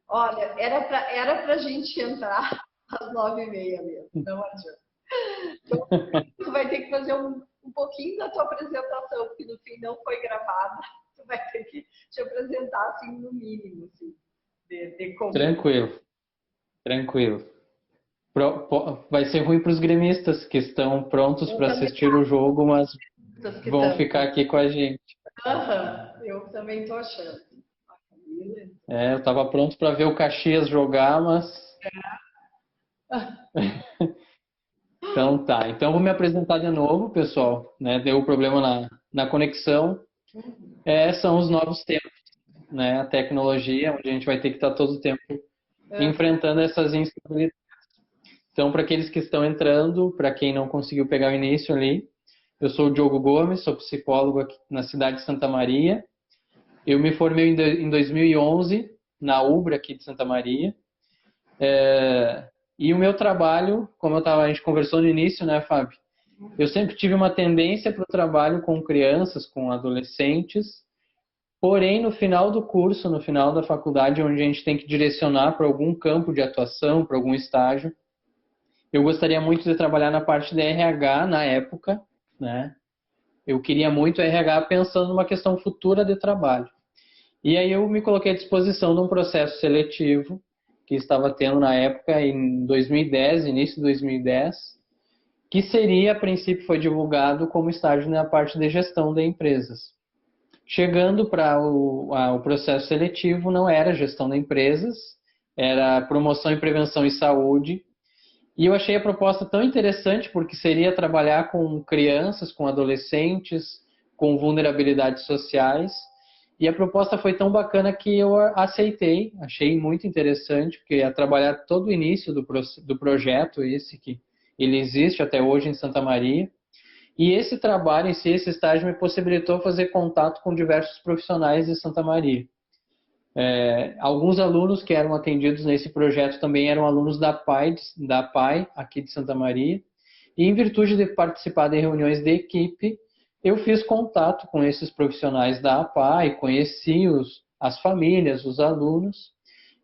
Olha, era pra gente entrar às 9h30 mesmo, não adianta. Então, tu vai ter que fazer um pouquinho da tua apresentação, que no fim não foi gravada. Tu vai ter que te apresentar, assim, no mínimo, assim, de como Tranquilo, tranquilo. Vai ser ruim para os gremistas que estão prontos eu para também assistir o jogo, mas acho que vão estão. ficar aqui com a gente. Eu também tô achando. É, eu estava pronto para ver o Caxias jogar, mas então tá. Então eu vou me apresentar de novo, pessoal. Né? Deu problema na conexão. São os novos tempos, né? A tecnologia, onde a gente vai ter que estar todo o tempo enfrentando essas instabilidades. Então, para aqueles que estão entrando, para quem não conseguiu pegar o início ali, eu sou o Diogo Gomes, sou psicólogo aqui na cidade de Santa Maria. Eu me formei em 2011 na UBRA aqui de Santa Maria. E o meu trabalho, como a gente conversou no início, né, Fábio? Eu sempre tive uma tendência para o trabalho com crianças, com adolescentes. Porém, no final do curso, no final da faculdade, onde a gente tem que direcionar para algum campo de atuação, para algum estágio, eu gostaria muito de trabalhar na parte de RH na época, né? Eu queria muito RH pensando numa questão futura de trabalho. E aí eu me coloquei à disposição de um processo seletivo que estava tendo na época, em 2010, início de 2010, que seria, a princípio, foi divulgado como estágio na parte de gestão de empresas. Chegando para o processo seletivo, não era gestão de empresas, era promoção e prevenção em saúde. E eu achei a proposta tão interessante porque seria trabalhar com crianças, com adolescentes, com vulnerabilidades sociais. E a proposta foi tão bacana que eu aceitei, achei muito interessante, porque ia trabalhar todo o início do projeto, esse que ele existe até hoje em Santa Maria. E esse trabalho em si, esse estágio, me possibilitou fazer contato com diversos profissionais de Santa Maria. Alguns alunos que eram atendidos nesse projeto também eram alunos da PAI, aqui de Santa Maria. E em virtude de participar de reuniões de equipe, eu fiz contato com esses profissionais da APAI, conheci as famílias, os alunos.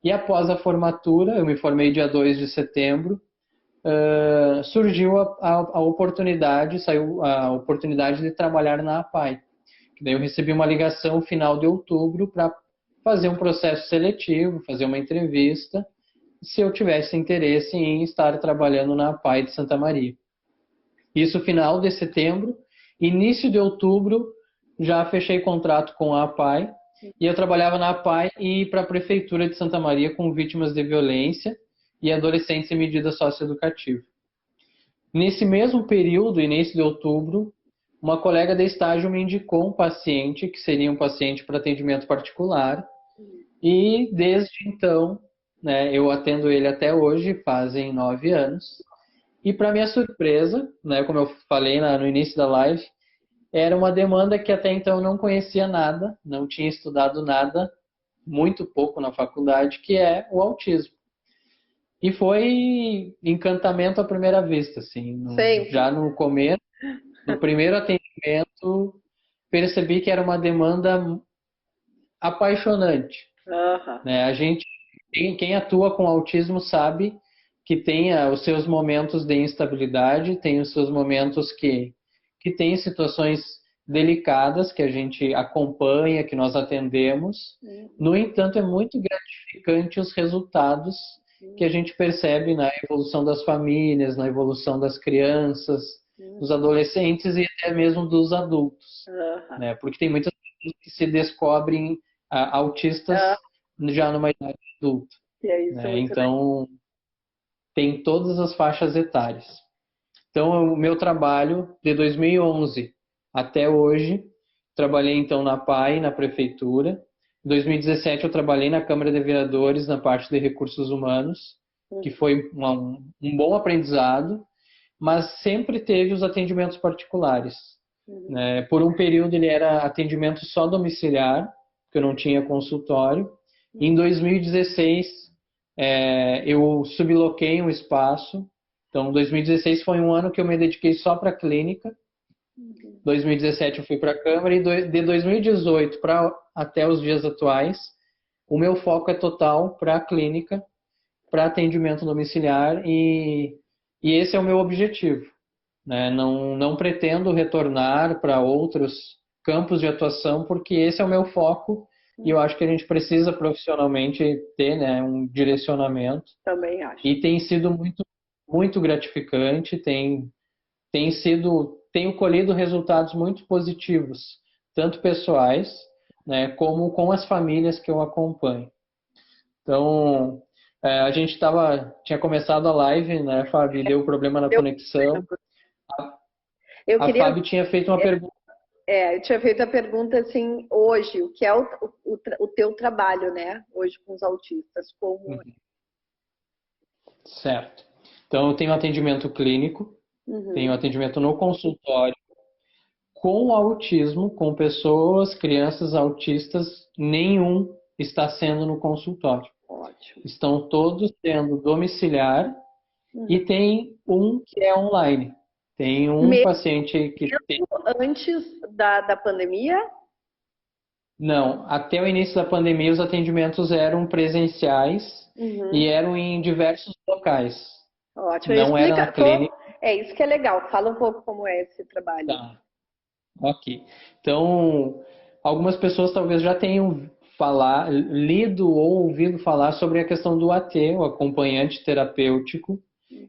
E após a formatura, eu me formei dia 2 de setembro, surgiu a oportunidade, saiu a oportunidade de trabalhar na APAI. Daí eu recebi uma ligação final de outubro para fazer um processo seletivo, fazer uma entrevista, se eu tivesse interesse em estar trabalhando na APAI de Santa Maria. Isso final de setembro, início de outubro, já fechei contrato com a APAI, e eu trabalhava na APAI e para a Prefeitura de Santa Maria com vítimas de violência e adolescentes em medida socioeducativa. Nesse mesmo período, início de outubro, uma colega de estágio me indicou um paciente, que seria um paciente para atendimento particular, e desde então, né, eu atendo ele até hoje, fazem 9 anos, e para minha surpresa, né, como eu falei no início da live, era uma demanda que até então eu não conhecia nada, não tinha estudado nada, muito pouco na faculdade, que é o autismo. E foi encantamento à primeira vista, assim, Sempre. já no começo, no primeiro atendimento, percebi que era uma demanda apaixonante, Aham. né? A gente, quem atua com autismo sabe que tem os seus momentos de instabilidade, tem os seus momentos que tem situações delicadas que a gente acompanha, que nós atendemos. No entanto, é muito gratificante os resultados que a gente percebe na evolução das famílias, na evolução das crianças, dos adolescentes e até mesmo dos adultos, Aham. né? Porque tem muitas pessoas que se descobrem autistas Ah, já numa idade adulta, e é isso né? muito legal. Então, tem todas as faixas etárias. Então, o meu trabalho de 2011 até hoje, trabalhei então na PAI, na prefeitura. Em 2017 eu trabalhei na Câmara de Vereadores na parte de recursos humanos, que foi um bom aprendizado, mas sempre teve os atendimentos particulares, né? Por um período ele era atendimento só domiciliar, porque eu não tinha consultório. Em 2016 eu subloquei um espaço. Então, 2016 foi um ano que eu me dediquei só para a clínica. 2017 eu fui para a Câmara e de 2018 para até os dias atuais o meu foco é total para a clínica, para atendimento domiciliar e esse é o meu objetivo, né? Não pretendo retornar para outros campos de atuação, porque esse é o meu foco e eu acho que a gente precisa profissionalmente ter, né, um direcionamento. Também acho. E tem sido muito, muito gratificante, tenho colhido resultados muito positivos, tanto pessoais, né, como com as famílias que eu acompanho. Então, a gente tinha começado a live, né, Fábio, deu problema na conexão. Eu A queria, Fábio tinha feito uma pergunta. eu tinha feito a pergunta assim, hoje, o que é o teu trabalho, né? Hoje com os autistas, como... Certo. Então, eu tenho atendimento clínico, tenho atendimento no consultório, com autismo, com pessoas, crianças autistas, nenhum está sendo no consultório. Ótimo. Estão todos sendo domiciliar e tem um que é online. Tem um paciente que tem... Antes da pandemia? Não, até o início da pandemia os atendimentos eram presenciais e eram em diversos locais. Ótimo. Não era na clínica. É isso que é legal. Fala um pouco como é esse trabalho. Tá. Ok. Então, algumas pessoas talvez já tenham lido ou ouvido falar sobre a questão do AT, o acompanhante terapêutico,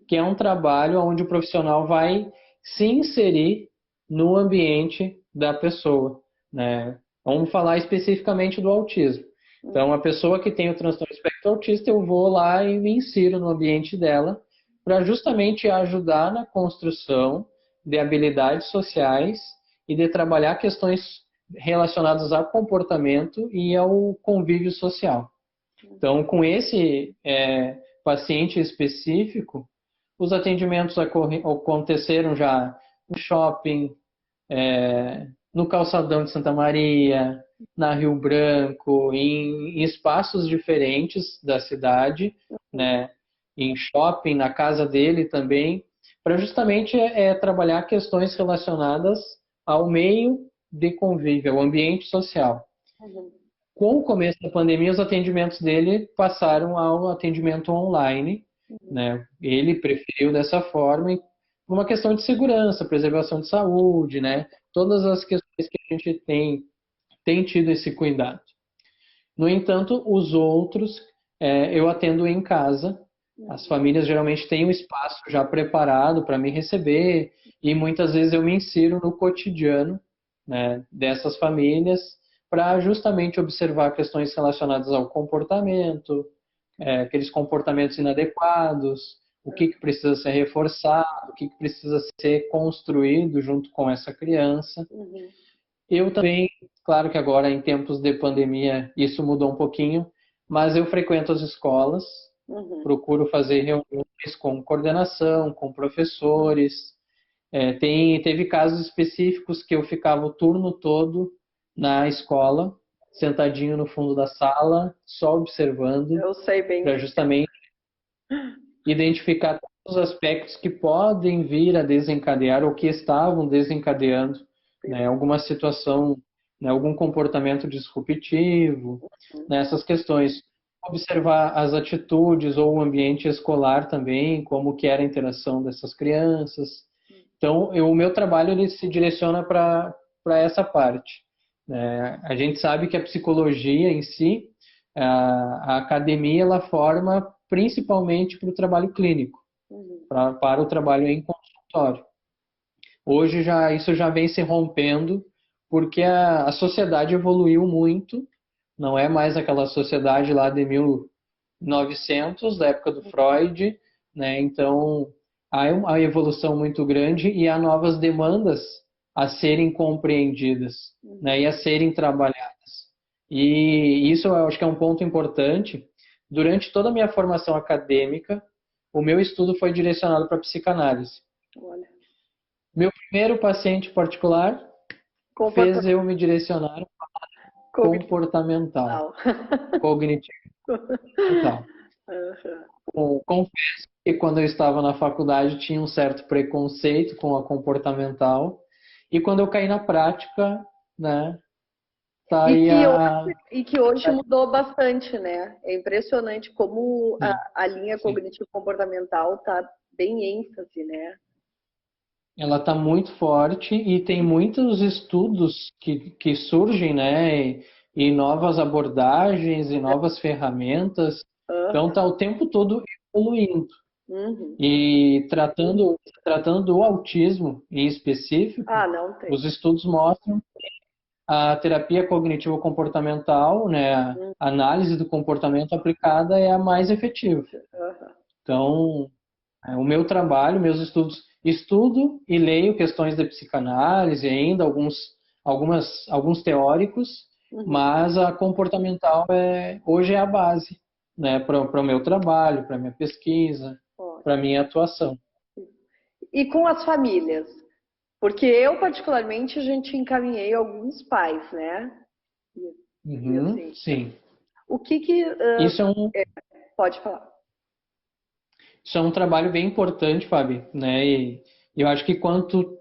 que é um trabalho onde o profissional vai se inserir no ambiente da pessoa, né? Vamos falar especificamente do autismo. Então, a pessoa que tem o transtorno espectro autista, eu vou lá e me insiro no ambiente dela para justamente ajudar na construção de habilidades sociais e de trabalhar questões relacionadas ao comportamento e ao convívio social. Então, com esse paciente específico, os atendimentos aconteceram já no shopping, no Calçadão de Santa Maria, na Rio Branco, em espaços diferentes da cidade, né? Em shopping, na casa dele também, para justamente trabalhar questões relacionadas ao meio de convívio, ao ambiente social. Com o começo da pandemia, os atendimentos dele passaram ao atendimento online, né? Ele preferiu dessa forma, por uma questão de segurança, preservação de saúde, né? Todas as questões que a gente tem tido esse cuidado. No entanto, os outros eu atendo em casa. As famílias geralmente têm um espaço já preparado para me receber e muitas vezes eu me insiro no cotidiano, né, dessas famílias para justamente observar questões relacionadas ao comportamento, aqueles comportamentos inadequados, o que precisa ser reforçado, o que precisa ser construído junto com essa criança. Eu também, claro que agora em tempos de pandemia isso mudou um pouquinho, mas eu frequento as escolas, procuro fazer reuniões com coordenação, com professores. Teve casos específicos que eu ficava o turno todo na escola, sentadinho no fundo da sala, só observando, para justamente identificar todos os aspectos que podem vir a desencadear ou que estavam desencadeando, né, alguma situação, né, algum comportamento disruptivo, né, essas questões. Observar as atitudes ou o ambiente escolar também, como que era a interação dessas crianças. Então, o meu trabalho ele se direciona para essa parte. A gente sabe que a psicologia em si, a academia, ela forma principalmente para o trabalho clínico, para o trabalho em consultório. Hoje isso já vem se rompendo, porque a sociedade evoluiu muito, não é mais aquela sociedade lá de 1900, da época do Freud, né? Então, há uma evolução muito grande e há novas demandas a serem compreendidas, né? E a serem trabalhadas. E isso eu acho que é um ponto importante. Durante toda a minha formação acadêmica, o meu estudo foi direcionado para a psicanálise. Olha. Meu primeiro paciente particular fez eu me direcionar para comportamental, cognitivo. Então, confesso que quando eu estava na faculdade tinha um certo preconceito com a comportamental e quando eu caí na prática, né, tá E aí que a... hoje, e que hoje mudou bastante, né? É impressionante como Sim, a linha sim. cognitivo-comportamental está bem ênfase, né? Ela está muito forte e tem muitos estudos que surgem, né? E novas abordagens e novas ferramentas. Então, Aham. está o tempo todo evoluindo. Uhum. E tratando do autismo em específico, Ah, não tem. os estudos mostram a terapia cognitivo-comportamental, né? A Uhum. análise do comportamento aplicada é a mais efetiva. Aham. Então, o meu trabalho, meus estudos, estudo e leio questões da psicanálise, ainda alguns teóricos, Uhum. mas a comportamental hoje é a base, né, para o meu trabalho, para a minha pesquisa, para a Ótimo. minha atuação. E com as famílias? Porque eu, particularmente, a gente encaminhei alguns pais, né? E Uhum, assim, sim. o que Isso é um, pode falar? isso é um trabalho bem importante, Fábio, né? E eu acho que quando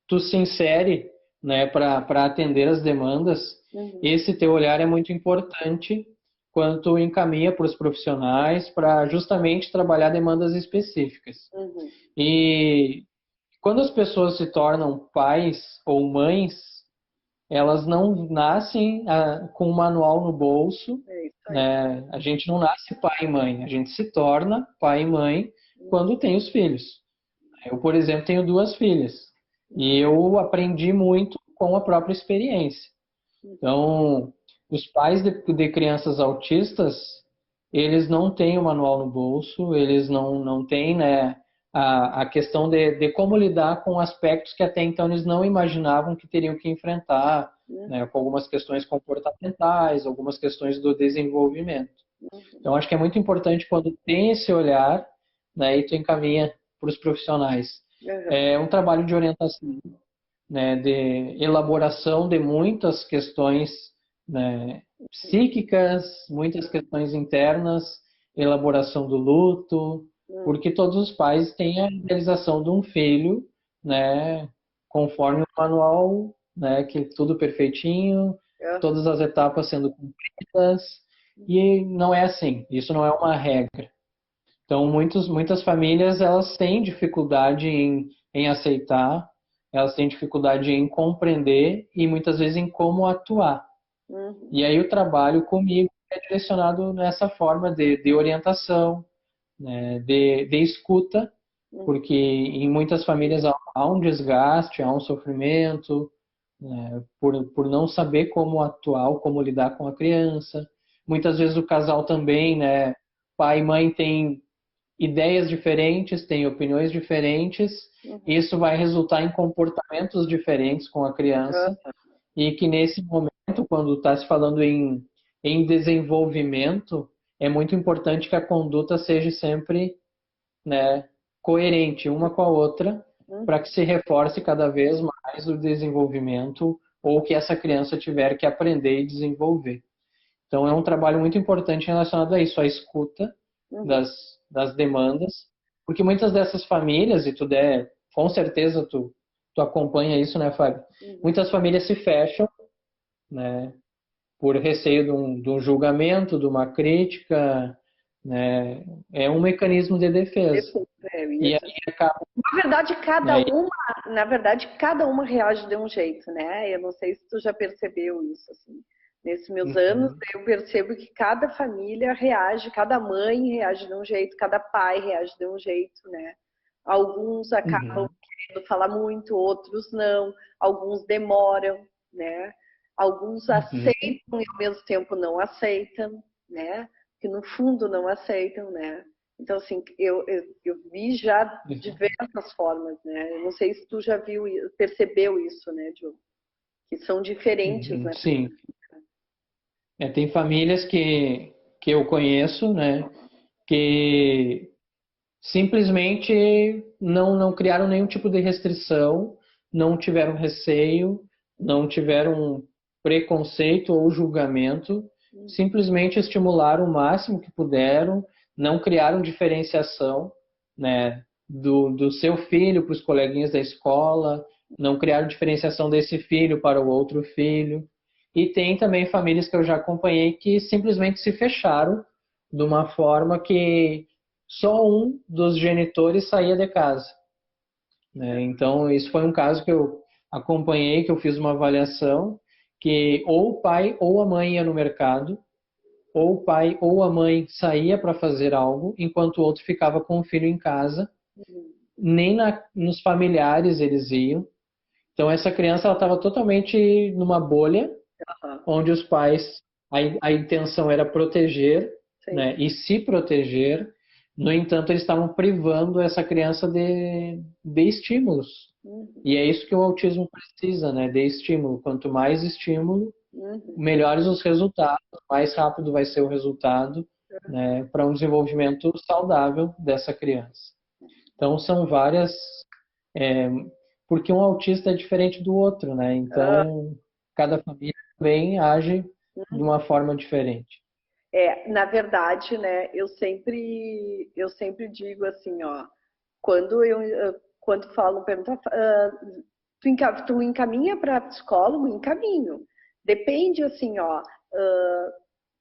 tu se insere, né, para atender as demandas, Uhum. esse teu olhar é muito importante quando tu encaminha para os profissionais para justamente trabalhar demandas específicas. Uhum. E quando as pessoas se tornam pais ou mães, elas não nascem com um manual no bolso, É isso aí. né? A gente não nasce pai e mãe, a gente se torna pai e mãe quando tem os filhos. Eu, por exemplo, tenho duas filhas e eu aprendi muito com a própria experiência. Então, os pais de crianças autistas, eles não têm o manual no bolso, eles não têm, né, a questão de como lidar com aspectos que até então eles não imaginavam que teriam que enfrentar, né, com algumas questões comportamentais, algumas questões do desenvolvimento. Então, acho que é muito importante quando tem esse olhar, né, e tu encaminha para os profissionais. Uhum. É um trabalho de orientação, né, de elaboração de muitas questões, né, psíquicas, muitas questões internas, elaboração do luto, Uhum. porque todos os pais têm a realização de um filho, né, conforme o manual, né, que tudo perfeitinho, Uhum. todas as etapas sendo cumpridas, e não é assim, isso não é uma regra. Então, muitas famílias elas têm dificuldade em aceitar, elas têm dificuldade em compreender e muitas vezes em como atuar. Uhum. E aí o trabalho comigo é direcionado nessa forma de orientação, né, de escuta, Uhum. porque em muitas famílias há um desgaste, há um sofrimento, né, por não saber como atuar, ou como lidar com a criança. Muitas vezes o casal também, né, pai e mãe têm ideias diferentes, têm opiniões diferentes, Uhum. isso vai resultar em comportamentos diferentes com a criança, e que nesse momento, quando está se falando em desenvolvimento, é muito importante que a conduta seja sempre, né, coerente uma com a outra, Uhum. para que se reforce cada vez mais o desenvolvimento ou que essa criança tiver que aprender e desenvolver. Então, é um trabalho muito importante relacionado a isso, a escuta Uhum. das, das demandas, porque muitas dessas famílias, e com certeza tu acompanha isso, né, Fábio? Uhum. Muitas famílias se fecham, né, por receio de um julgamento, de uma crítica, né, é um mecanismo de defesa. Depois, E aí isso. acaba, Na verdade, né, cada uma reage de um jeito, né? Eu não sei se tu já percebeu isso, assim. Nesses meus anos, uhum, eu percebo que cada família reage, cada mãe reage de um jeito, cada pai reage de um jeito, né? Alguns acabam uhum, querendo falar muito, outros não. Alguns demoram, né? Alguns uhum, aceitam e ao mesmo tempo não aceitam, né? Que no fundo não aceitam, né? Então, assim, eu vi já diversas formas, né? Eu não sei se tu já viu, percebeu isso, né, Diogo? Que são diferentes, uhum, né? sim. Tem famílias que eu conheço, né, que simplesmente não criaram nenhum tipo de restrição, não tiveram receio, não tiveram preconceito ou julgamento, simplesmente estimularam o máximo que puderam, não criaram diferenciação, né, do seu filho para os coleguinhas da escola, não criaram diferenciação desse filho para o outro filho. E tem também famílias que eu já acompanhei que simplesmente se fecharam de uma forma que só um dos genitores saía de casa, né? Então, isso foi um caso que eu acompanhei, que eu fiz uma avaliação, que ou o pai ou a mãe ia no mercado, ou o pai ou a mãe saía para fazer algo, enquanto o outro ficava com o filho em casa. Nem nos familiares eles iam. Então, essa criança estava totalmente numa bolha, onde os pais, a intenção era proteger, né, e se proteger. No entanto, eles estavam privando essa criança de estímulos. E é isso que o autismo precisa, né? De estímulo. Quanto mais estímulo, melhores os resultados, mais rápido vai ser o resultado, né, para um desenvolvimento saudável dessa criança. Então, são várias... porque um autista é diferente do outro, né? Então, cada família também age de uma forma diferente. Na verdade, né, eu sempre digo assim, ó, quando falam, perguntam, tu encaminha para psicólogo? Encaminho. Depende, assim, ó,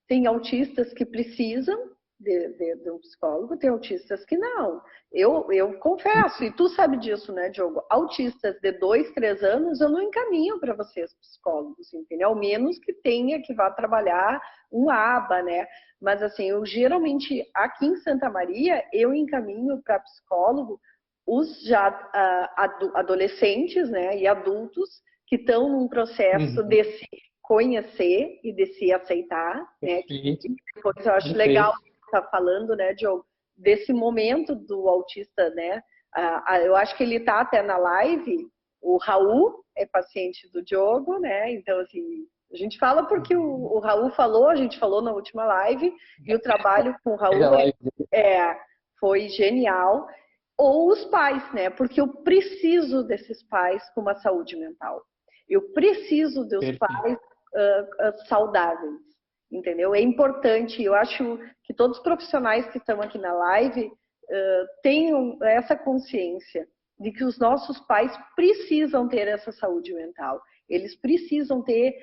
tem autistas que precisam de um psicólogo, tem autistas que não. Eu confesso, e tu sabe disso, né, Diogo? Autistas de 2, 3 anos, eu não encaminho para vocês, psicólogos, entendeu? Ao menos que vá trabalhar um ABA, né? Mas, assim, eu geralmente, aqui em Santa Maria, eu encaminho para psicólogo os já adolescentes, né, e adultos que estão num processo de se conhecer e de se aceitar, né? E depois eu acho legal estar falando, né, Diogo, desse momento do autista, né? Eu acho que ele está até na live. O Raul é paciente do Diogo, né? Então, assim, a gente fala porque o Raul falou, a gente falou na última live, e o trabalho com o Raul foi genial. Ou os pais, né? Porque eu preciso desses pais com uma saúde mental. Eu preciso dos pais saudáveis, entendeu? É importante, eu acho que todos os profissionais que estão aqui na live tenham essa consciência de que os nossos pais precisam ter essa saúde mental. Eles precisam ter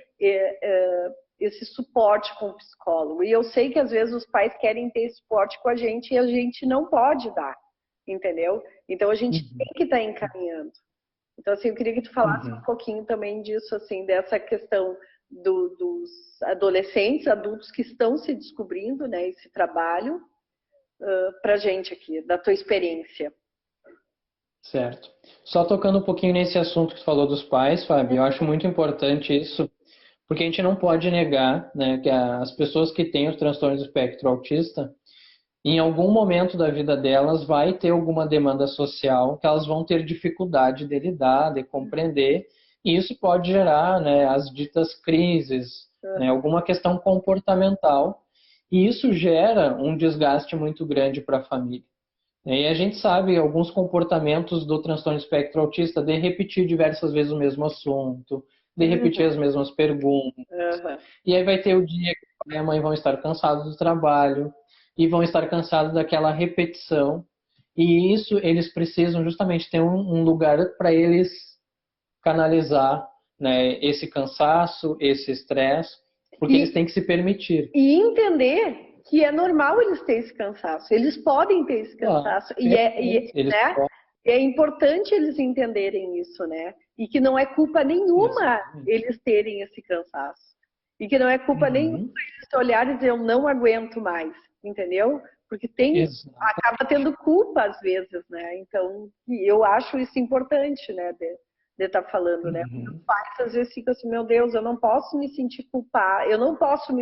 esse suporte com o psicólogo. E eu sei que às vezes os pais querem ter esse suporte com a gente e a gente não pode dar, entendeu? Então a gente tem que estar encaminhando. Então, assim, eu queria que tu falasse um pouquinho também disso, assim, dessa questão dos adolescentes, adultos que estão se descobrindo, né, esse trabalho, pra gente aqui, da tua experiência. Certo. Só tocando um pouquinho nesse assunto que tu falou dos pais, Fábio, eu acho muito importante isso, porque a gente não pode negar, né, que as pessoas que têm os transtornos do espectro autista, em algum momento da vida delas vai ter alguma demanda social que elas vão ter dificuldade de lidar, de compreender, e isso pode gerar, né, as ditas crises, né, alguma questão comportamental, e isso gera um desgaste muito grande para a família. E a gente sabe alguns comportamentos do transtorno espectro autista de repetir diversas vezes o mesmo assunto, de repetir as mesmas perguntas, e aí vai ter o dia que o pai e a mãe vão estar cansados do trabalho, e vão estar cansados daquela repetição, e isso eles precisam justamente ter um lugar para eles canalizar, né, esse cansaço, esse estresse, porque eles têm que se permitir. E entender que é normal eles terem esse cansaço, eles podem ter esse cansaço, é importante eles entenderem isso, né? E que não é culpa nenhuma eles terem esse cansaço, e que não é culpa nenhuma eles olharem e dizer eu não aguento mais, entendeu? Porque acaba tendo culpa às vezes, né? Então, eu acho isso importante, né? De estar falando, né? Os pais às vezes ficam assim, meu Deus, eu não posso me sentir culpado, eu não posso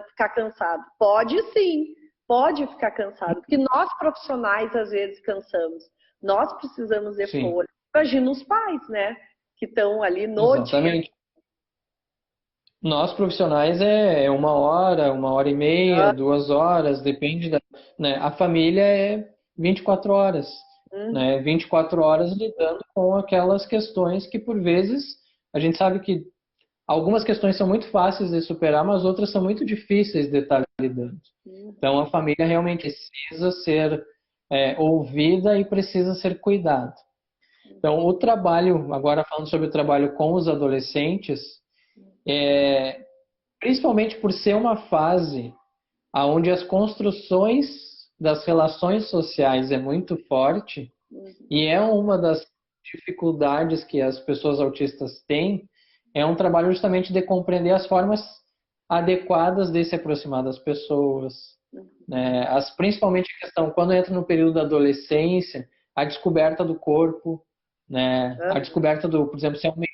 ficar cansado. Pode sim, pode ficar cansado, porque nós profissionais às vezes cansamos. Nós precisamos de folha. Imagina os pais, né? Que estão ali no dia. Nós profissionais é 1 hora, 1h30, 2 horas, depende da, né? A família é 24 horas. Né, 24 horas lidando com aquelas questões que, por vezes, a gente sabe que algumas questões são muito fáceis de superar, mas outras são muito difíceis de estar lidando. Então, a família realmente precisa ser ouvida e precisa ser cuidada. Então, o trabalho, agora falando sobre o trabalho com os adolescentes, principalmente por ser uma fase onde as construções das relações sociais é muito forte, e é uma das dificuldades que as pessoas autistas têm, é um trabalho justamente de compreender as formas adequadas de se aproximar das pessoas, né? Principalmente a questão, quando entra no período da adolescência, a descoberta do corpo, né? A descoberta do, por exemplo, se é um menino,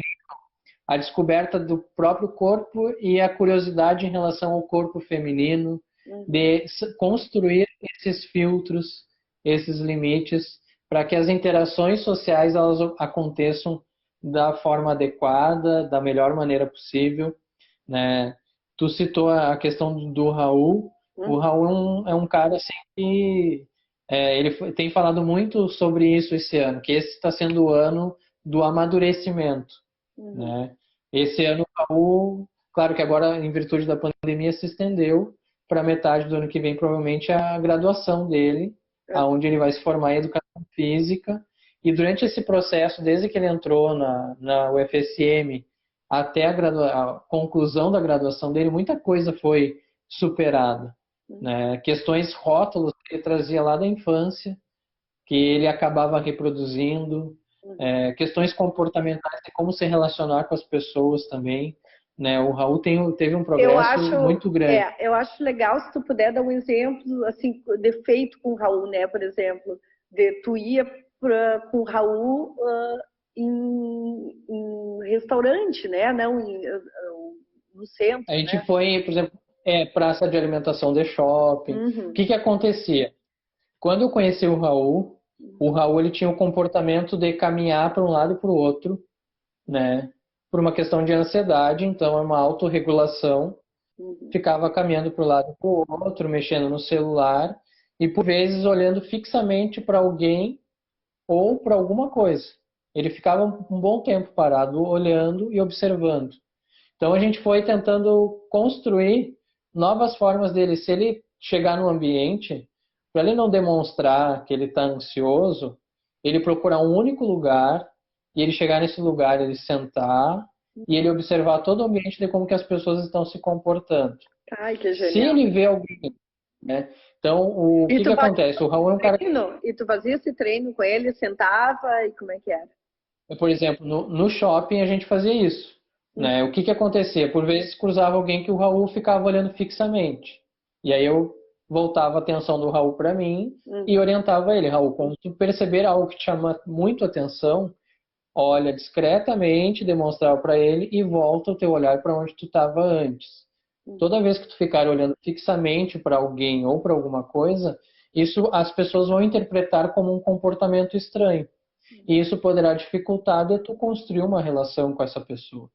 a descoberta do próprio corpo e a curiosidade em relação ao corpo feminino, de construir esses filtros, esses limites, para que as interações sociais elas aconteçam da forma adequada, da melhor maneira possível, né? Tu citou a questão do Raul. O Raul é um cara assim que tem falado muito sobre isso esse ano, que esse está sendo o ano do amadurecimento, né? Esse ano o Raul, claro que agora em virtude da pandemia se estendeu para metade do ano que vem, provavelmente a graduação dele, aonde ele vai se formar em educação física. E durante esse processo, desde que ele entrou na UFSM até a conclusão da graduação dele, muita coisa foi superada, né? Questões rótulos que ele trazia lá da infância, que ele acabava reproduzindo, questões comportamentais de como se relacionar com as pessoas também, né? O Raul teve um progresso muito grande. Eu acho legal se tu puder dar um exemplo assim de feito com o Raul, né? Por exemplo, tu ia com o Raul em restaurante, né? Não no centro. A gente né? foi, por exemplo, praça de alimentação de shopping. O que acontecia? Quando eu conheci o Raul ele tinha o comportamento de caminhar para um lado e para o outro, né? Por uma questão de ansiedade, então é uma autorregulação. Ficava caminhando para um lado e para o outro, mexendo no celular e por vezes olhando fixamente para alguém ou para alguma coisa. Ele ficava um bom tempo parado, olhando e observando. Então a gente foi tentando construir novas formas dele. Se ele chegar no ambiente, para ele não demonstrar que ele está ansioso, ele procurar um único lugar e ele chegar nesse lugar, ele sentar e ele observar todo o ambiente de como que as pessoas estão se comportando. Ai, que genial. Se ele vê alguém, né? Então, o que acontece? O Raul é um cara... E tu fazia esse treino com ele, sentava e como é que era? Por exemplo, no shopping a gente fazia isso, né? O que acontecia? Por vezes cruzava alguém que o Raul ficava olhando fixamente. E aí eu voltava a atenção do Raul para mim e orientava ele. Raul, quando tu perceber algo que te chama muito atenção, olha discretamente, demonstrar para ele e volta o teu olhar para onde tu estava antes. Toda vez que tu ficar olhando fixamente para alguém ou para alguma coisa, isso as pessoas vão interpretar como um comportamento estranho. E isso poderá dificultar de tu construir uma relação com essa pessoa,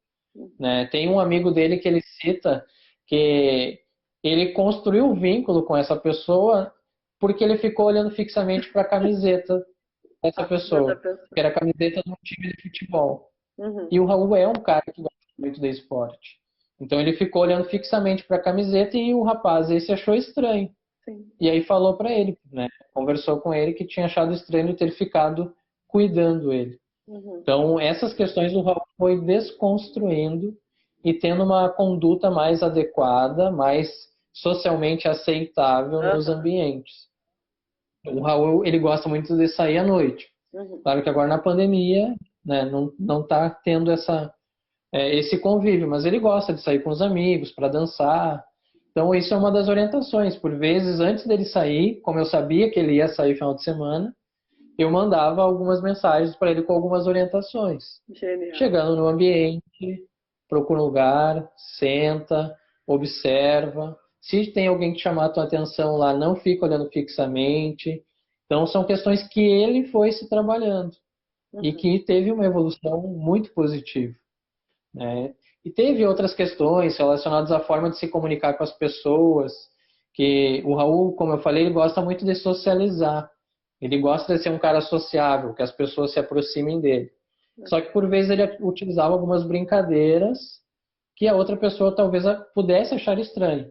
né? Tem um amigo dele que ele cita que ele construiu um vínculo com essa pessoa porque ele ficou olhando fixamente para a camiseta dessa pessoa, que era a camiseta de um time de futebol. E o Raul é um cara que gosta muito de esporte. Então ele ficou olhando fixamente para a camiseta e o rapaz esse achou estranho. E aí falou para ele, né? Conversou com ele que tinha achado estranho ter ficado cuidando ele. Então essas questões o Raul foi desconstruindo e tendo uma conduta mais adequada, mais socialmente aceitável nos ambientes. O Raul ele gosta muito de sair à noite. Claro que agora na pandemia, né, não está tendo esse convívio, mas ele gosta de sair com os amigos para dançar. Então isso é uma das orientações. Por vezes, antes dele sair, como eu sabia que ele ia sair no final de semana, eu mandava algumas mensagens para ele com algumas orientações. Genial. Chegando no ambiente, procura um lugar, senta, observa. Se tem alguém que chamar a tua atenção lá, não fica olhando fixamente. Então são questões que ele foi se trabalhando e que teve uma evolução muito positiva, né? E teve outras questões relacionadas à forma de se comunicar com as pessoas, que o Raul, como eu falei, ele gosta muito de socializar. Ele gosta de ser um cara sociável, que as pessoas se aproximem dele. Só que por vezes ele utilizava algumas brincadeiras que a outra pessoa talvez pudesse achar estranho.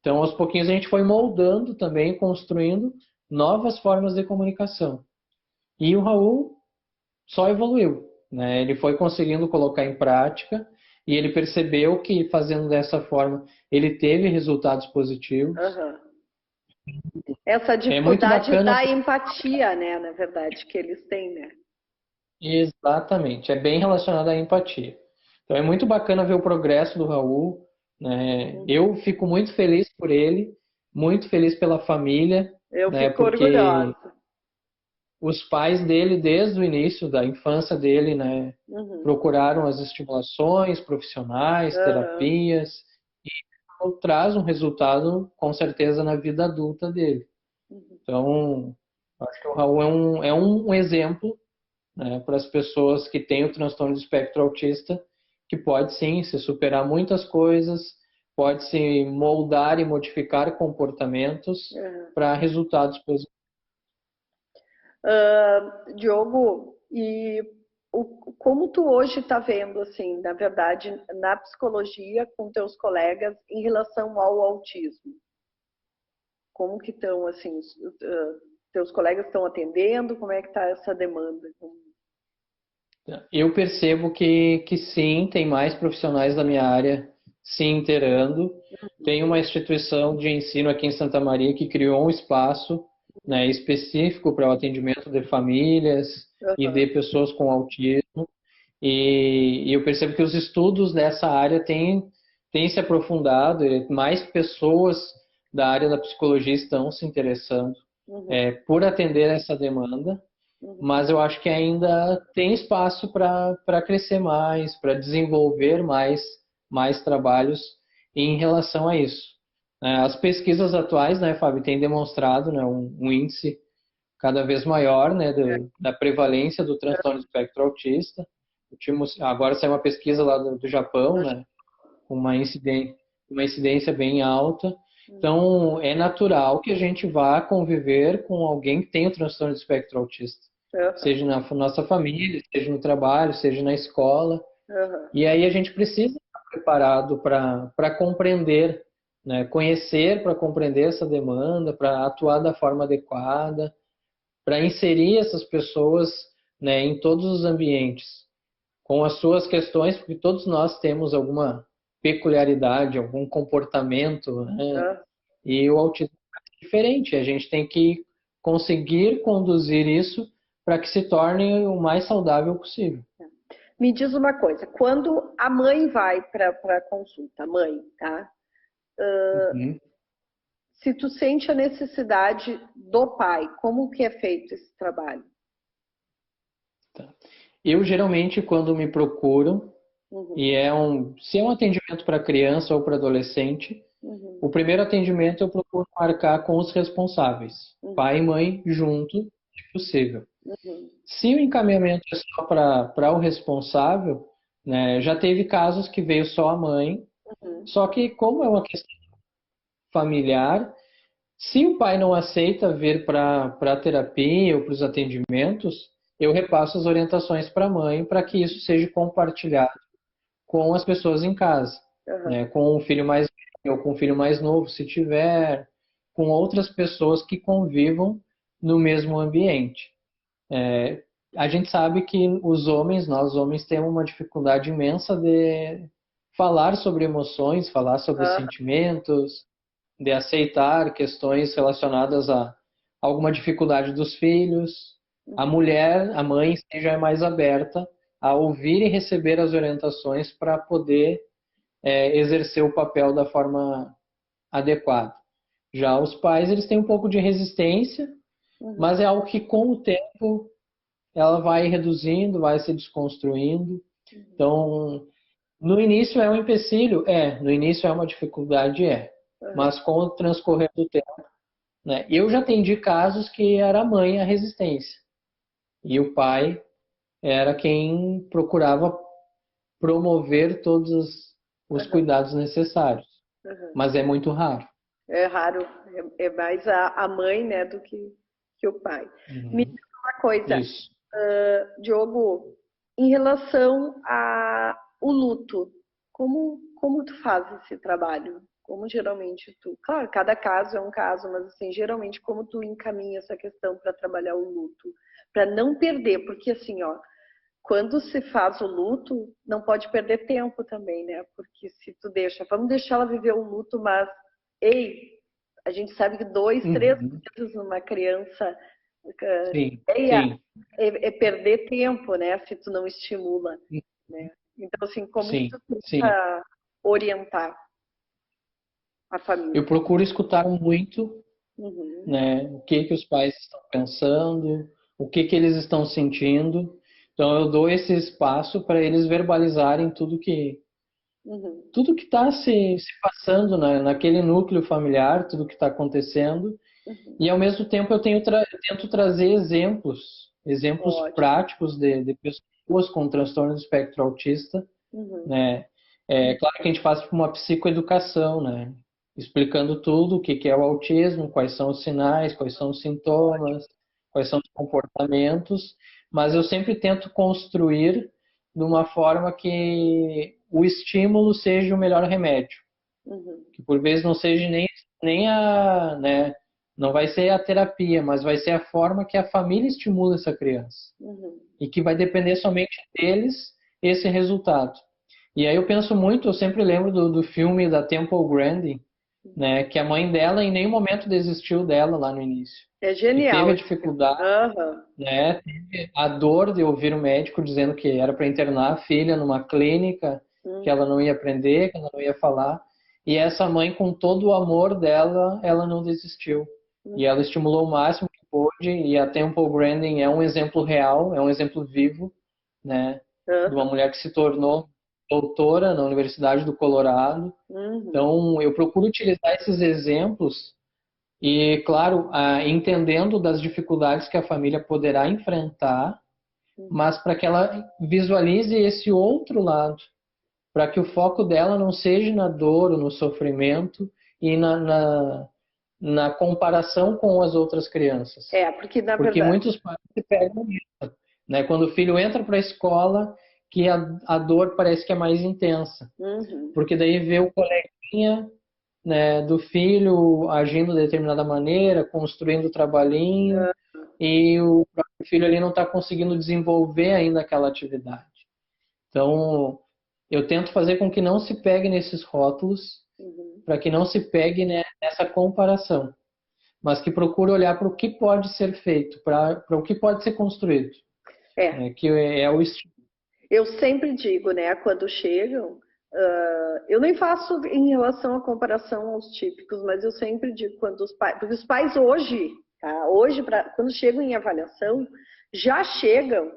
Então, aos pouquinhos a gente foi moldando também, construindo novas formas de comunicação. E o Raul só evoluiu, né? Ele foi conseguindo colocar em prática e ele percebeu que fazendo dessa forma ele teve resultados positivos. Aham. Essa É muito dificuldade bacana. da empatia, né, na verdade, que eles têm, né? Exatamente, é bem relacionado à empatia. Então é muito bacana ver o progresso do Raul, né? Eu fico muito feliz por ele, muito feliz pela família, Eu né? fico Porque orgulhosa. os pais dele, desde o início da infância dele, né, Uhum. procuraram as estimulações profissionais, Aham. terapias, e traz um resultado, com certeza, na vida adulta dele. Uhum. Então, acho que o Raul é um exemplo, né, para as pessoas que têm o transtorno do espectro autista, que pode sim se superar muitas coisas, pode se moldar e modificar comportamentos Aham. para resultados positivos. Diogo, e como tu hoje está vendo, assim, na verdade, na psicologia com teus colegas em relação ao autismo? Como que estão, assim, teus colegas estão atendendo? Como é que está essa demanda? Eu percebo que sim, tem mais profissionais da minha área se inteirando. Tem uma instituição de ensino aqui em Santa Maria que criou um espaço, né, específico para o atendimento de famílias e de Aham. pessoas com autismo. E eu percebo que os estudos dessa área têm se aprofundado, e mais pessoas da área da psicologia estão se interessando Uhum. por atender essa demanda, Uhum. mas eu acho que ainda tem espaço para crescer mais, para desenvolver mais trabalhos em relação a isso. As pesquisas atuais, né, Fábio, têm demonstrado, né, um índice cada vez maior, né, da prevalência do transtorno do espectro autista. Agora saiu uma pesquisa lá do Japão, né, com uma incidência bem alta. Então, é natural que a gente vá conviver com alguém que tem o transtorno do espectro autista, Aham. seja na nossa família, seja no trabalho, seja na escola. Aham. E aí a gente precisa estar preparado para compreender, né, conhecer para compreender essa demanda, para atuar da forma adequada, para inserir essas pessoas, né, em todos os ambientes, com as suas questões, porque todos nós temos alguma peculiaridade, algum comportamento, né? Aham. E o autismo é diferente. A gente tem que conseguir conduzir isso para que se torne o mais saudável possível. Me diz uma coisa, quando a mãe vai para a consulta, a mãe, tá? Uhum. Se tu sente a necessidade do pai, como que é feito esse trabalho? Tá. Eu geralmente, quando me procuram, Uhum. e se é um atendimento para criança ou para adolescente, Uhum. o primeiro atendimento eu procuro marcar com os responsáveis, Uhum. pai e mãe junto, se possível. Uhum. Se o encaminhamento é só para o responsável, né, já teve casos que veio só a mãe, Uhum. só que como é uma questão familiar, se o pai não aceita vir para a terapia ou para os atendimentos, eu repasso as orientações para a mãe para que isso seja compartilhado com as pessoas em casa, Uhum. né, com o filho mais velho ou com o filho mais novo, se tiver, com outras pessoas que convivam no mesmo ambiente. A gente sabe que nós homens, temos uma dificuldade imensa de falar sobre emoções, falar sobre Uhum. sentimentos, de aceitar questões relacionadas a alguma dificuldade dos filhos. A mulher, a mãe, já é mais aberta a ouvir e receber as orientações para poder exercer o papel da forma adequada. Já os pais, eles têm um pouco de resistência, Uhum. mas é algo que com o tempo ela vai reduzindo, vai se desconstruindo. Então, no início é um empecilho? No início é uma dificuldade? Uhum. Mas com o transcorrer do tempo, né? Eu já atendi casos que era a mãe a resistência e o pai era quem procurava promover todos os Uhum. cuidados necessários, Uhum. mas é muito raro. É raro, é mais a mãe, né, do que o pai. Me Uhum. diz uma coisa, Isso. Diogo, em relação ao luto, como tu faz esse trabalho? Como geralmente tu, claro, cada caso é um caso, mas assim, geralmente como tu encaminha essa questão para trabalhar o luto, para não perder, porque assim, ó, quando se faz o luto, não pode perder tempo também, né? Porque se tu vamos deixar ela viver o luto, mas, ei, a gente sabe que 2, 3 Uhum. meses numa criança Sim, é, sim, é perder tempo, né? Se tu não estimula, né? Então, assim, como que sim, tu sim. tenta orientar a Eu família? procuro escutar muito, Uhum, né, o que que os pais estão pensando, o que que eles estão sentindo. Então eu dou esse espaço para eles verbalizarem uhum, tudo que está se passando naquele núcleo familiar, tudo que está acontecendo. uhum. E ao mesmo tempo eu tento trazer exemplos Ótimo. práticos de pessoas com transtorno do espectro autista, Uhum, né? É claro que a gente passa por uma psicoeducação, né? Explicando tudo, o que que é o autismo, quais são os sinais, quais são os sintomas, quais são os comportamentos, mas eu sempre tento construir de uma forma que o estímulo seja o melhor remédio, uhum, que por vezes não seja nem né, não vai ser a terapia, mas vai ser a forma que a família estimula essa criança uhum, e que vai depender somente deles esse resultado. E aí eu penso muito, eu sempre lembro do filme da Temple Grandin, né, que a mãe dela em nenhum momento desistiu dela lá no início. é Que teve genial a esse filme. dificuldade, Aham, né, teve a dor de ouvir o médico dizendo que era para internar a filha numa clínica, que ela não ia aprender, que ela não ia falar. E essa mãe, com todo o amor dela, ela não desistiu. E ela uhum, estimulou o máximo que pôde. E a Temple Grandin é um exemplo real, é um exemplo vivo, né, de uma aham, mulher que se tornou doutora na Universidade do Colorado. uhum, Então, eu procuro utilizar esses exemplos e, claro, entendendo das dificuldades que a família poderá enfrentar, uhum. mas para que ela visualize esse outro lado, para que o foco dela não seja na dor ou no sofrimento e na comparação com as outras crianças. Porque na Porque verdade. muitos pais se pegam nisso, né? Quando o filho entra para a escola, que a dor parece que é mais intensa. Uhum, Porque daí vê o coleguinha, né, do filho agindo de determinada maneira, construindo o trabalhinho, e o próprio filho ali não está conseguindo desenvolver ainda aquela atividade. Então, eu tento fazer com que não se pegue nesses rótulos, uhum. para que não se pegue, né, nessa comparação, mas que procure olhar para o que pode ser feito, para o que pode ser construído, É, né, que é o estilo. eu sempre digo, né, quando chegam, eu nem faço em relação à comparação aos típicos, mas eu sempre digo quando os pais, porque os pais hoje, tá, hoje quando chegam em avaliação, já chegam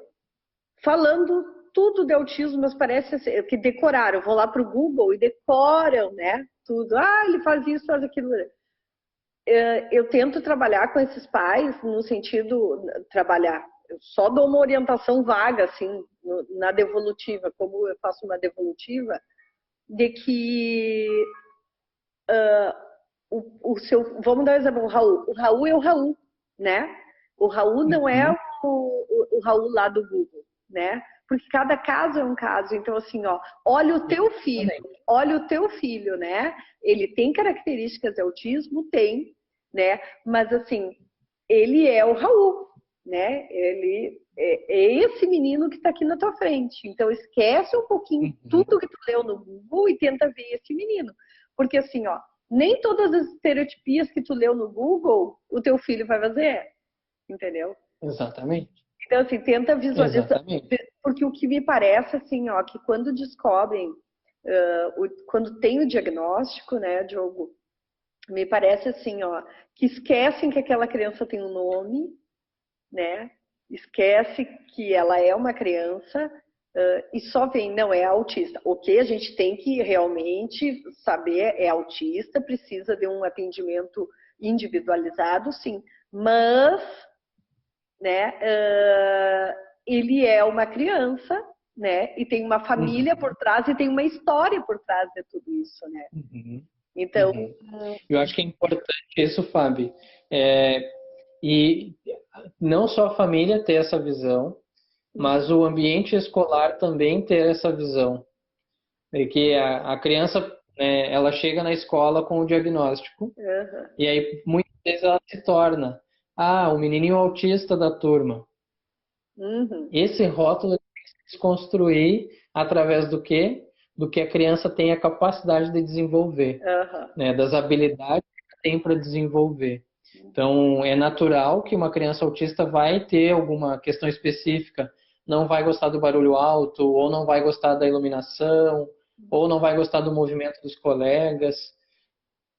falando tudo de autismo, mas parece que decoraram, vão lá para o Google e decoram, né, tudo. Ah, ele faz isso, faz aquilo. Eu tento trabalhar com esses pais no sentido trabalhar. Eu só dou uma orientação vaga assim na devolutiva, como eu faço uma devolutiva, de que vamos dar um exemplo, o Raul é o Raul, né? O Raul não é Uhum, o Raul lá do Google, né? Porque cada caso é um caso. Então, assim, ó, exatamente. olha o teu filho, né? Ele tem características de autismo? Tem, né? Mas, assim, ele é o Raul, né? Ele é esse menino que está aqui na tua frente. Então, esquece um pouquinho Uhum, tudo que tu leu no Google e tenta ver esse menino. Porque, assim, ó, nem todas as estereotipias que tu leu no Google, o teu filho vai fazer, entendeu? exatamente. Então, assim, tenta visualizar, Exatamente. porque o que me parece, assim, ó, que quando descobrem, quando tem o diagnóstico, né, Diogo, me parece assim, ó, que esquecem que aquela criança tem um nome, né, esquece que ela é uma criança, e só vem, não, é autista. Ok, a gente tem que realmente saber, é autista, precisa de um atendimento individualizado, sim, mas, né, ele é uma criança, né, e tem uma família por Uhum, trás e tem uma história por trás de tudo isso, né. uhum, Então, uhum. Eu acho que é importante isso, Fábio. É, e não só a família ter essa visão, mas o ambiente escolar também ter essa visão. Porque a criança, né, ela chega na escola com o diagnóstico, uhum, e aí muitas vezes ela se torna, o menininho autista da turma. uhum, Esse rótulo desconstruir através do quê? Do que a criança tem a capacidade de desenvolver, né? Das habilidades que tem para desenvolver. Então, é natural que uma criança autista vai ter alguma questão específica, não vai gostar do barulho alto, ou não vai gostar da iluminação, ou não vai gostar do movimento dos colegas.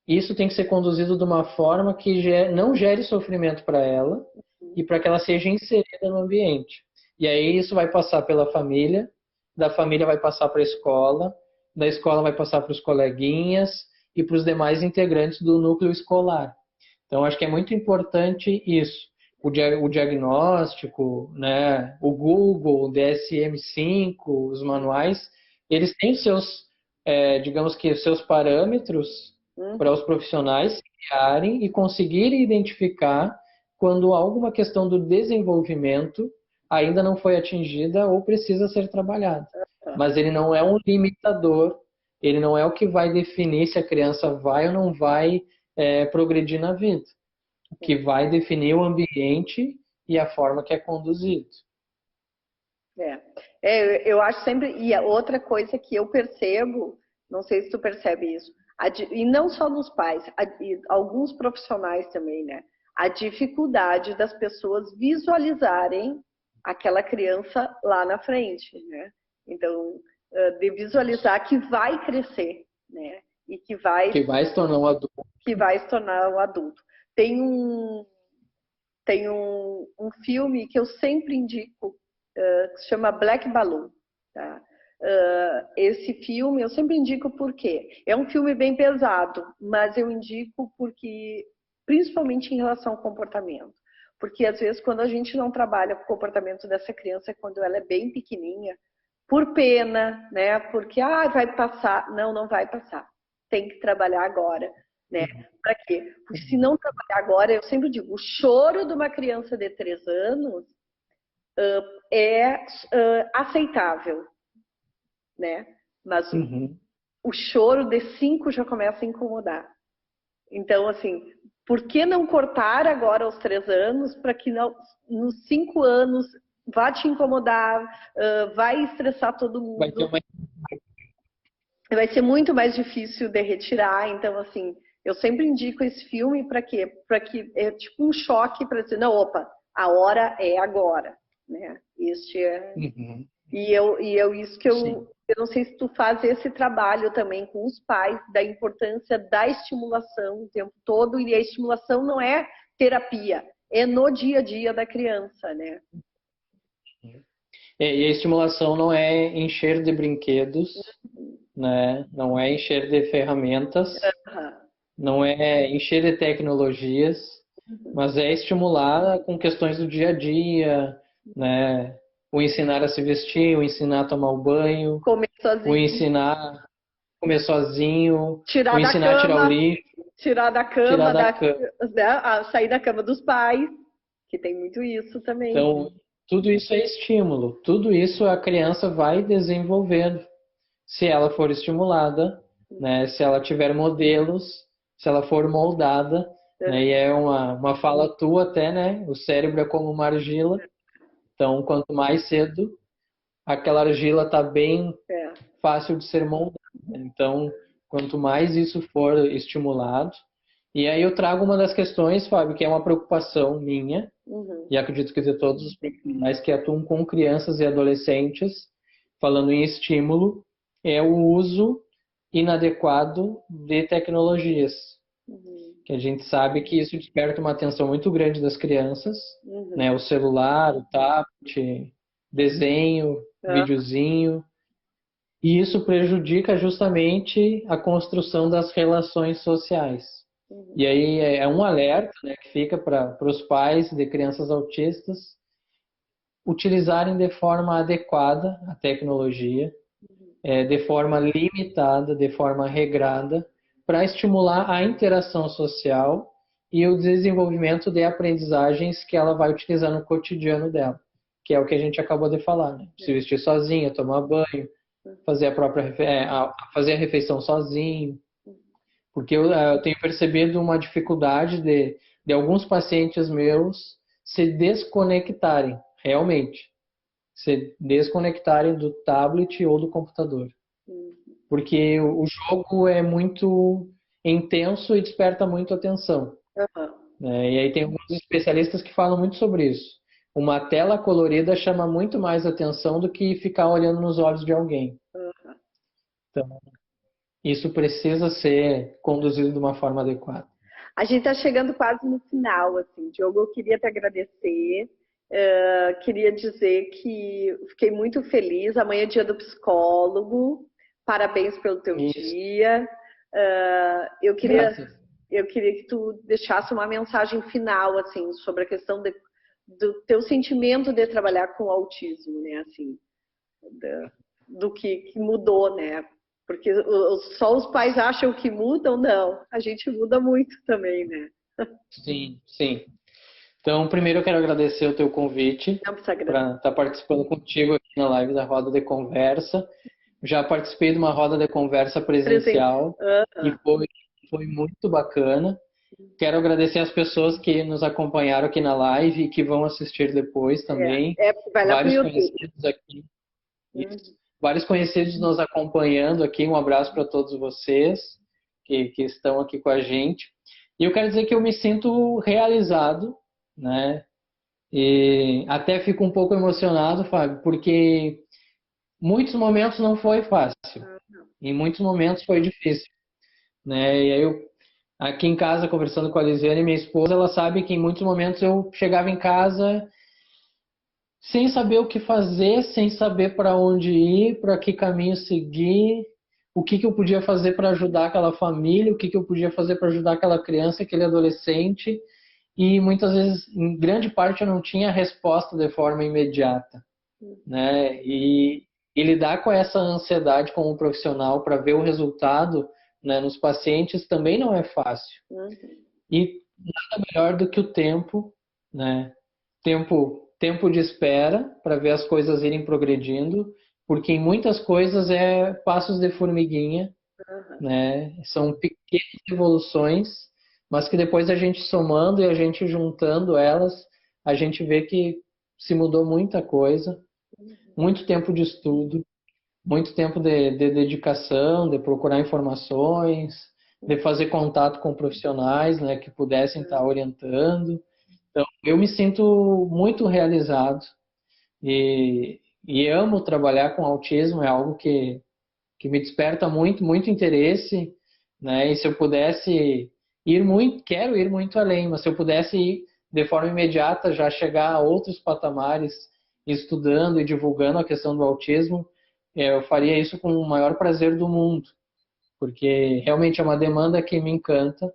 Isso tem que ser conduzido de uma forma que não gere sofrimento para ela e para que ela seja inserida no ambiente. E aí isso vai passar pela família, da família vai passar para a escola, da escola vai passar para os coleguinhas e para os demais integrantes do núcleo escolar. Então, acho que é muito importante isso. O diagnóstico, né, o Google, o DSM-5, os manuais, eles têm seus, digamos que, seus parâmetros para os profissionais se criarem e conseguirem identificar quando alguma questão do desenvolvimento ainda não foi atingida ou precisa ser trabalhada. Mas ele não é um limitador, ele não é o que vai definir se a criança vai ou não vai progredir na vida. O que vai definir o ambiente e a forma que é conduzido. Eu acho sempre... E a outra coisa que eu percebo, não sei se tu percebe isso, e não só nos pais, alguns profissionais também, né? A dificuldade das pessoas visualizarem aquela criança lá na frente, né? Então, de visualizar que vai crescer, né? E que vai se tornar um adulto. Que vai se tornar um adulto. Tem um filme que eu sempre indico, que se chama Black Balloon. Tá? Esse filme eu sempre indico porque é um filme bem pesado, mas eu indico porque, principalmente em relação ao comportamento. Porque às vezes quando a gente não trabalha com o comportamento dessa criança quando ela é bem pequenininha, por pena, né? Porque vai passar. Não vai passar. Tem que trabalhar agora, né? Para quê? Porque se não trabalhar agora, eu sempre digo, o choro de uma criança de 3 anos é aceitável, né? Mas o choro de 5 já começa a incomodar. Então, assim, por que não cortar agora aos 3 anos para que nos 5 anos vá te incomodar, vai estressar todo mundo. Vai ser muito mais difícil de retirar. Então, assim, eu sempre indico esse filme para quê? Para que é tipo um choque para dizer, não, opa, a hora é agora, né? Este é... isso que eu não sei se tu faz esse trabalho também com os pais, da importância da estimulação o tempo todo, e a estimulação não é terapia, é no dia a dia da criança, né? E a estimulação não é encher de brinquedos, né? Não é encher de ferramentas, não é encher de tecnologias, mas é estimular com questões do dia a dia, né? O ensinar a se vestir, o ensinar a tomar o banho, o ensinar a comer sozinho, o ensinar a tirar o lixo, tirar da cama, a sair da cama dos pais, que tem muito isso também. Então, tudo isso é estímulo, tudo isso a criança vai desenvolvendo, se ela for estimulada, né? Se ela tiver modelos, se ela for moldada, né? E é uma fala tua até, né? O cérebro é como uma argila, então quanto mais cedo aquela argila está bem fácil de ser moldada. Então, quanto mais isso for estimulado, e aí eu trago uma das questões, Fábio, que é uma preocupação minha, e acredito que de todos os profissionais que atuam com crianças e adolescentes, falando em estímulo, é o uso inadequado de tecnologias. Que a gente sabe que isso desperta uma atenção muito grande das crianças, né? O celular, o tablet, desenho, videozinho, e isso prejudica justamente a construção das relações sociais. E aí é um alerta, né, que fica para os pais de crianças autistas utilizarem de forma adequada a tecnologia, de forma limitada, de forma regrada, para estimular a interação social e o desenvolvimento de aprendizagens que ela vai utilizar no cotidiano dela, que é o que a gente acabou de falar, né? Se vestir sozinha, tomar banho, fazer fazer a refeição sozinho. Porque eu tenho percebido uma dificuldade de alguns pacientes meus se desconectarem, realmente. se desconectarem do tablet ou do computador. Porque o jogo é muito intenso e desperta muito atenção. E aí tem alguns especialistas que falam muito sobre isso. Uma tela colorida chama muito mais atenção do que ficar olhando nos olhos de alguém. Então, isso precisa ser conduzido de uma forma adequada. A gente está chegando quase no final, assim. Diogo, eu queria te agradecer. Queria dizer que fiquei muito feliz. Amanhã é dia do psicólogo. Parabéns pelo teu dia. Eu queria que tu deixasse uma mensagem final, assim, sobre a questão do teu sentimento de trabalhar com autismo, né? Assim, do que mudou, né? Porque só os pais acham que mudam, não. A gente muda muito também, né? Sim, sim. Então, primeiro eu quero agradecer o teu convite para estar participando contigo aqui na live da Roda de Conversa. Já participei de uma roda de conversa presencial e foi muito bacana. Quero agradecer as pessoas que nos acompanharam aqui na live e que vão assistir depois também. Vai lá Vários conhecidos aqui. Vários conhecidos nos acompanhando aqui. Um abraço para todos vocês que estão aqui com a gente. E eu quero dizer que eu me sinto realizado, né? E até fico um pouco emocionado, Fábio, porque muitos momentos não foi fácil. Em muitos momentos foi difícil, né? E aí eu, aqui em casa, conversando com a Lisiane, minha esposa, ela sabe que em muitos momentos eu chegava em casa sem saber o que fazer, sem saber para onde ir, para que caminho seguir, o que eu podia fazer para ajudar aquela família, o que eu podia fazer para ajudar aquela criança, aquele adolescente. E muitas vezes, em grande parte, eu não tinha resposta de forma imediata, né? E lidar com essa ansiedade como profissional para ver o resultado, né, nos pacientes também não é fácil. E nada melhor do que o tempo, né? Tempo de espera para ver as coisas irem progredindo, porque em muitas coisas é passos de formiguinha, né? São pequenas evoluções, mas que depois a gente somando e a gente juntando elas, a gente vê que se mudou muita coisa, muito tempo de estudo, muito tempo de dedicação, de procurar informações, de fazer contato com profissionais, né, que pudessem estar orientando. Então, eu me sinto muito realizado e amo trabalhar com autismo, é algo que me desperta muito interesse, né? E se eu pudesse ir muito, quero ir muito além, mas se eu pudesse ir de forma imediata, já chegar a outros patamares, estudando e divulgando a questão do autismo, eu faria isso com o maior prazer do mundo, porque realmente é uma demanda que me encanta.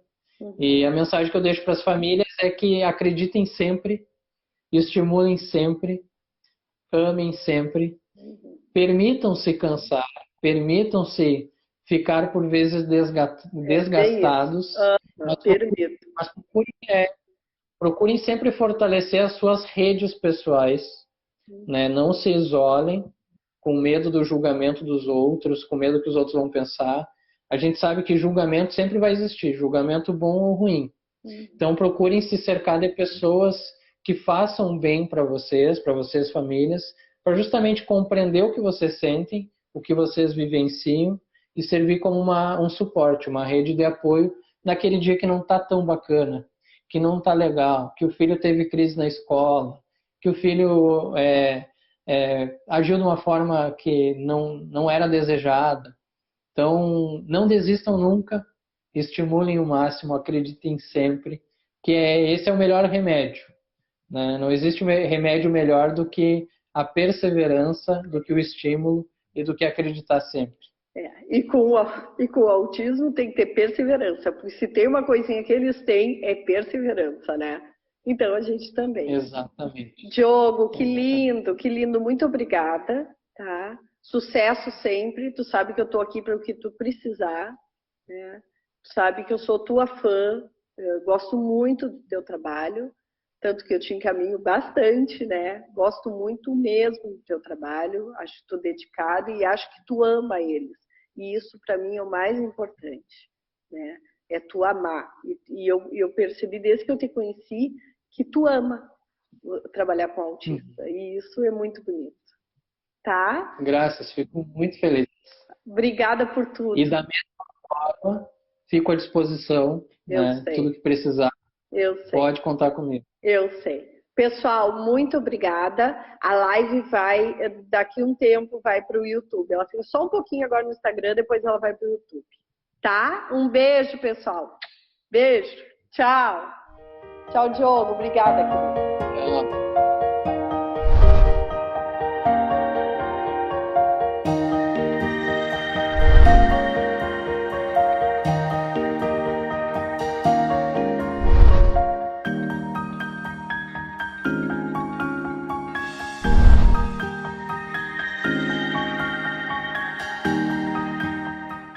E a mensagem que eu deixo para as famílias é que acreditem sempre, estimulem sempre, amem sempre, permitam-se cansar, permitam-se ficar por vezes desgastados, mas procurem sempre fortalecer as suas redes pessoais, né? Não se isolem com medo do julgamento dos outros, com medo que os outros vão pensar. A gente sabe que julgamento sempre vai existir, julgamento bom ou ruim. Então procurem se cercar de pessoas que façam bem para vocês famílias, para justamente compreender o que vocês sentem, o que vocês vivenciam e servir como um suporte, uma rede de apoio naquele dia que não está tão bacana, que não está legal, que o filho teve crise na escola, que o filho agiu de uma forma que não era desejada. Então, não desistam nunca, estimulem o máximo, acreditem sempre, que esse é o melhor remédio, né? Não existe remédio melhor do que a perseverança, do que o estímulo e do que acreditar sempre. E com o autismo tem que ter perseverança, porque se tem uma coisinha que eles têm, é perseverança, né? Então a gente também. Exatamente. Diogo, que lindo, muito obrigada, tá? Sucesso sempre, tu sabe que eu tô aqui para o que tu precisar, né? Tu sabe que eu sou tua fã, eu gosto muito do teu trabalho, tanto que eu te encaminho bastante, né? Gosto muito mesmo do teu trabalho, acho que tu dedicado e acho que tu ama eles. E isso para mim é o mais importante, né? É tu amar. E eu percebi desde que eu te conheci que tu ama trabalhar com autista. E isso é muito bonito. tá? Graças, fico muito feliz. Obrigada por tudo. E da mesma forma, fico à disposição, Eu né? sei. Tudo que precisar, Eu sei. pode contar comigo. Eu sei. Pessoal, muito obrigada. A live vai, daqui um tempo, vai para o YouTube. Ela fica só um pouquinho agora no Instagram, depois ela vai para o YouTube. Tá? Um beijo, pessoal. Beijo. Tchau. Tchau, Diogo. Obrigada, querido.